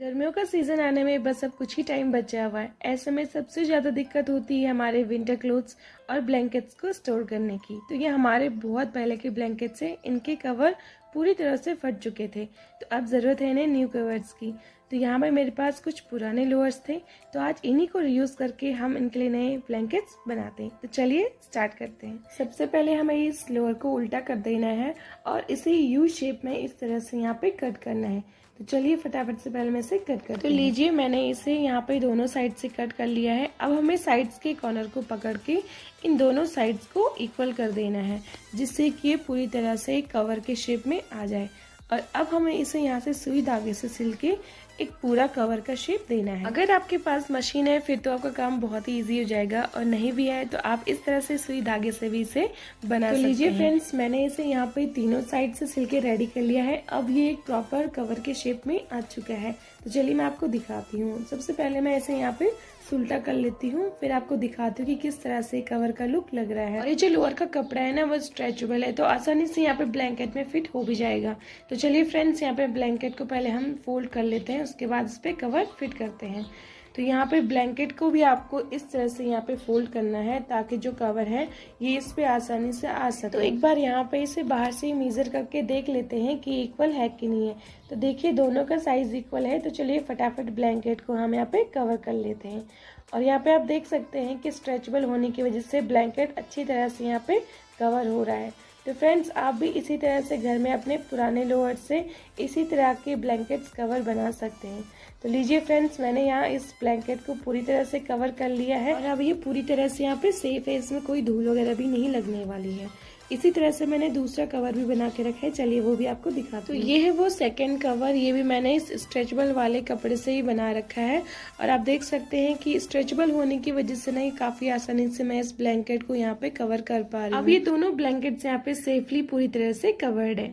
गर्मियों का सीज़न आने में बस अब कुछ ही टाइम बचा हुआ है। ऐसे में सबसे ज़्यादा दिक्कत होती है हमारे विंटर क्लोथ्स और ब्लैंकेट्स को स्टोर करने की। तो ये हमारे बहुत पहले के ब्लैंकेट्स हैं, इनके कवर पूरी तरह से फट चुके थे, तो अब ज़रूरत है इन्हें न्यू कवर्स की। तो यहाँ पर मेरे पास कुछ पुराने लोअर्स थे, तो आज इन्हीं को रीयूज़ करके हम इनके लिए नए ब्लैंकेट्स बनाते हैं। तो चलिए स्टार्ट करते हैं। सबसे पहले हमें इस लोअर को उल्टा कर देना है और इसे यू शेप में इस तरह से यहाँ पे कट करना है। तो चलिए फटाफट से पहले मैं इसे कट करती हूँ। तो लीजिए, मैंने इसे यहाँ पे दोनों साइड से कट कर लिया है। अब हमें साइड्स के कॉर्नर को पकड़ के इन दोनों साइड्स को इक्वल कर देना है, जिससे कि ये पूरी तरह से कवर के शेप में आ जाए। और अब हमें इसे यहाँ से सुई धागे से सिल के एक पूरा कवर का शेप देना है। अगर आपके पास मशीन है फिर तो आपका काम बहुत ही इजी हो जाएगा, और नहीं भी है तो आप इस तरह से सुई धागे से भी इसे बना सकते हैं। लीजिए फ्रेंड्स, मैंने इसे यहाँ पे तीनों साइड से सिल के रेडी कर लिया है। अब ये एक प्रॉपर कवर के शेप में आ चुका है। तो चलिए मैं आपको दिखाती हूँ। सबसे पहले मैं इसे यहाँ पे उल्टा कर लेती हूँ, फिर आपको दिखाती हूँ कि किस तरह से कवर का लुक लग रहा है। और ये जो लोअर का कपड़ा है ना, वो स्ट्रेचेबल है, तो आसानी से यहाँ पे ब्लैंकेट में फिट हो भी जाएगा। तो चलिए फ्रेंड्स, यहाँ पे ब्लैंकेट को पहले हम फोल्ड कर लेते हैं, उसके बाद इस पे कवर फिट करते हैं। तो यहाँ पे ब्लैंकेट को भी आपको इस तरह से यहाँ पे फोल्ड करना है, ताकि जो कवर है ये इस पे आसानी से आ सके। तो एक बार यहाँ पे इसे बाहर से मेजर करके देख लेते हैं कि इक्वल है कि नहीं है। तो देखिए दोनों का साइज इक्वल है। तो चलिए फटाफट ब्लैंकेट को हम यहाँ पे कवर कर लेते हैं। और यहाँ पे आप देख सकते हैं कि स्ट्रेचेबल होने की वजह से ब्लैंकेट अच्छी तरह से यहाँ पे कवर हो रहा है। तो फ्रेंड्स, आप भी इसी तरह से घर में अपने पुराने लोअर से इसी तरह के ब्लैंकेट्स कवर बना सकते हैं। तो लीजिए फ्रेंड्स, मैंने यहाँ इस ब्लैंकेट को पूरी तरह से कवर कर लिया है, और अब ये पूरी तरह से यहाँ पे सेफ है, इसमें कोई धूल वगैरह भी नहीं लगने वाली है। इसी तरह से मैंने दूसरा कवर भी बना के रखा है, चलिए वो भी आपको दिखाती हूँ। तो ये है वो सेकंड कवर, ये भी मैंने इस स्ट्रेचेबल वाले कपड़े से ही बना रखा है। और आप देख सकते हैं कि स्ट्रेचेबल होने की वजह से ना ये काफी आसानी से मैं इस ब्लैंकेट को यहाँ पे कवर कर पा रही हूँ। अब ये दोनों ब्लैंकेट्स यहाँ पे सेफली पूरी तरह से कवर्ड है।